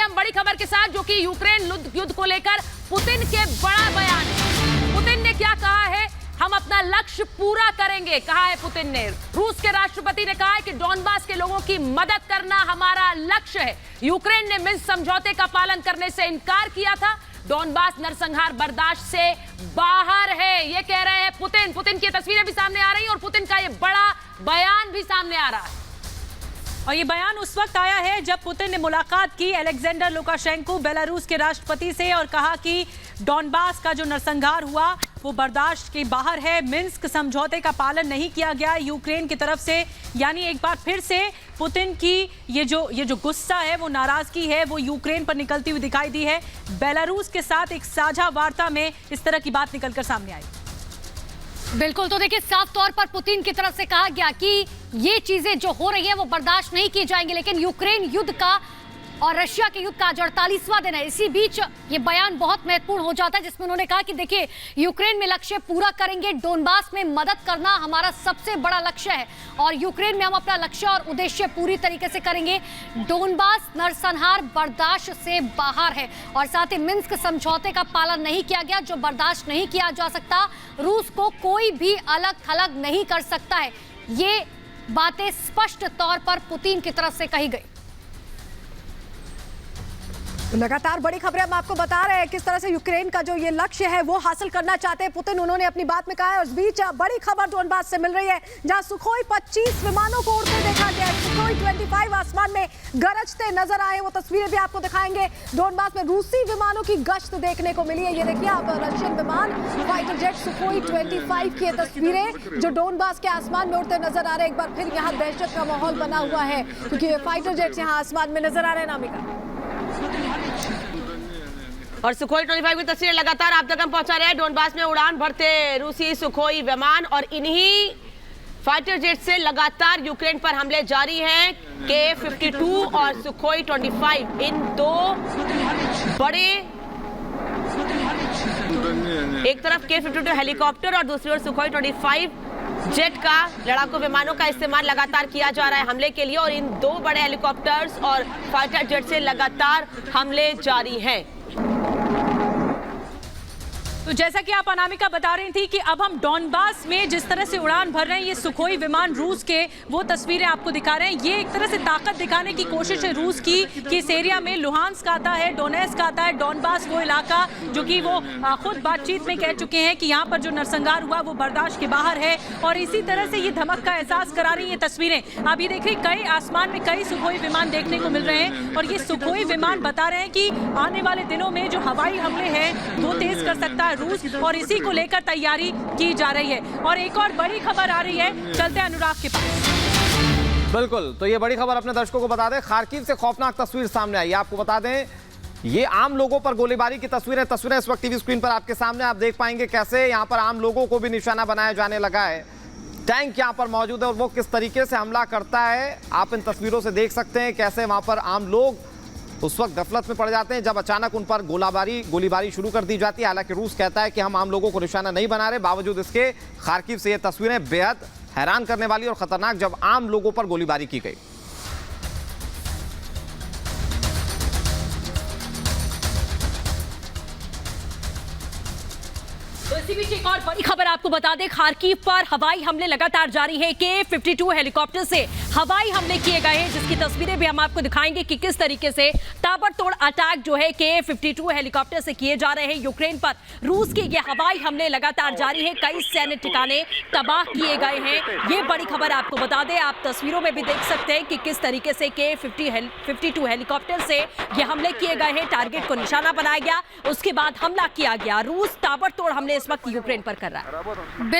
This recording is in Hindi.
हम बड़ी खबर के साथ, जो कि यूक्रेन युद्ध को लेकर पुतिन के बड़ा बयान है। पुतिन ने क्या कहा है? हम अपना लक्ष्य पूरा करेंगे, कहा है पुतिन ने। रूस के राष्ट्रपति ने कहा है कि डॉनबास के लोगों की मदद करना हमारा लक्ष्य है। यूक्रेन ने मिन्स्क समझौते का पालन करने से इनकार किया था। डॉनबास नरसंहार बर्दाश्त से बाहर है, ये कह रहे हैं पुतिन। पुतिन की तस्वीरें भी सामने आ रही हैं और पुतिन का ये बड़ा बयान भी सामने आ रहा है। और ये बयान उस वक्त आया है जब पुतिन ने मुलाकात की अलेक्जेंडर लुकाशेंको बेलारूस के राष्ट्रपति से और कहा कि डॉनबास का जो नरसंहार हुआ वो बर्दाश्त के बाहर है। मिन्स्क समझौते का पालन नहीं किया गया यूक्रेन की तरफ से। यानी एक बार फिर से पुतिन की ये जो गुस्सा है, वो नाराजगी है, वो यूक्रेन पर निकलती हुई दिखाई दी है। बेलारूस के साथ एक साझा वार्ता में इस तरह की बात निकलकर सामने आई। बिल्कुल, तो देखिए साफ तौर पर पुतिन की तरफ से कहा गया कि ये चीजें जो हो रही है वो बर्दाश्त नहीं की जाएंगी। लेकिन यूक्रेन युद्ध का और रशिया के युद्ध का आज 48वां दिन है। इसी बीच ये बयान बहुत महत्वपूर्ण हो जाता है, जिसमें उन्होंने कहा कि देखिए यूक्रेन में लक्ष्य पूरा करेंगे, डोनबास में मदद करना हमारा सबसे बड़ा लक्ष्य है और यूक्रेन में हम अपना लक्ष्य और उद्देश्य पूरी तरीके से करेंगे। डोनबास नरसंहार बर्दाश्त से बाहर है और साथ ही मिन्स्क समझौते का पालन नहीं किया गया, जो बर्दाश्त नहीं किया जा सकता। रूस को कोई भी अलग थलग नहीं कर सकता है। ये बातें स्पष्ट तौर पर पुतिन की तरफ से कही गई। लगातार बड़ी खबरें हम आपको बता रहे हैं किस तरह से यूक्रेन का जो ये लक्ष्य है वो हासिल करना चाहते हैं पुतिन, उन्होंने अपनी बात में कहा है। उस बीच बड़ी खबर डोनबास से मिल रही है, जहां सुखोई 25 विमानों को उड़ते देखा गया है। सुखोई 25 आसमान में गरजते नजर आए, वो तस्वीरें भी आपको दिखाएंगे। डोनबास में रूसी विमानों की गश्त देखने को मिली है। ये देखिए आप, रशियन विमान फाइटर जेट सुखोई 25 की तस्वीरें जो डोनबास के आसमान में उड़ते नजर आ रहे हैं। एक बार फिर यहाँ दहशत का माहौल बना हुआ है क्योंकि फाइटर जेट्स यहाँ आसमान में नजर आ रहे हैं। नामिका और सुखोई 25 की तस्वीरें लगातार आप तक हम पहुंचा रहे हैं। डोनबास में उड़ान भरते रूसी सुखोई विमान और इन्हीं फाइटर जेट से लगातार यूक्रेन पर हमले जारी हैं। K-52 और सुखोई 25, इन दो बड़े, एक तरफ K-52 हेलीकॉप्टर और दूसरी ओर सुखोई 25 जेट का, लड़ाकू विमानों का इस्तेमाल लगातार किया जा रहा है हमले के लिए। और इन दो बड़े हेलीकॉप्टर्स और फाइटर जेट से लगातार हमले जारी हैं। तो जैसा कि आप अनामिका बता रही थी कि अब हम डॉनबास में जिस तरह से उड़ान भर रहे हैं, ये सुखोई विमान रूस के, वो तस्वीरें आपको दिखा रहे हैं। ये एक तरह से ताकत दिखाने की कोशिश है रूस की कि इस एरिया में लुहांस्क आता है, डोनेस्क आता है, डॉनबास वो इलाका जो कि वो खुद बातचीत में कह चुके हैं कि यहाँ पर जो नरसंहार हुआ वो बर्दाश्त के बाहर है। और इसी तरह से ये धमक का एहसास करा रही ये तस्वीरें। आप ये देख रहे, कई आसमान में कई सुखोई विमान देखने को मिल रहे हैं और ये सुखोई विमान बता रहे हैं कि आने वाले दिनों में जो हवाई हमले हैं वो तेज कर सकता है रूस, और इसी को लेकर तैयारी की जा रही है। और एक और बड़ी खबर आ रही है, चलते हैं अनुराग के पास। बिल्कुल, तो ये बड़ी खबर अपने दर्शकों को बता दें। खार्किव से खौफनाक तस्वीर सामने आई है। आपको बता दें, ये आम लोगों पर गोलीबारी की तस्वीरें इस वक्त टीवी स्क्रीन पर आपके सामने आप देख पाएंगे कैसे यहाँ पर आम लोगों को भी निशाना बनाया जाने लगा है। टैंक यहाँ पर मौजूद है और वो किस तरीके से हमला करता है आप इन तस्वीरों से देख सकते हैं। कैसे वहां पर आम लोग उस वक्त गफलत में पड़ जाते हैं जब अचानक उन पर गोलीबारी शुरू कर दी जाती है। हालांकि रूस कहता है कि हम आम लोगों को निशाना नहीं बना रहे, बावजूद इसके खार्किव से ये तस्वीरें बेहद हैरान करने वाली और खतरनाक, जब आम लोगों पर गोलीबारी की गई। तो इसी बीच एक और बड़ी खबर आपको बता दें, खार्किव पर हवाई हमले लगातार जारी है। K-52 हेलीकॉप्टर से हवाई हमले किए गए हैं, जिसकी तस्वीरें भी हम आपको दिखाएंगे कि किस तरीके से ताबड़तोड़ अटैक जो है K-52 हेलीकॉप्टर से किए जा रहे हैं यूक्रेन पर। रूस के ये हवाई हमले लगातार जारी है, कई सैन्य ठिकाने तबाह किए गए हैं। ये बड़ी खबर आपको बता दें, आप तस्वीरों में भी देख सकते हैं कि किस तरीके से K-52 हेलीकॉप्टर से ये हमले किए गए हैं। टारगेट को निशाना बनाया गया, उसके बाद हमला किया गया। रूस ताबड़तोड़ हमले इस वक्त यूक्रेन पर कर रहा है।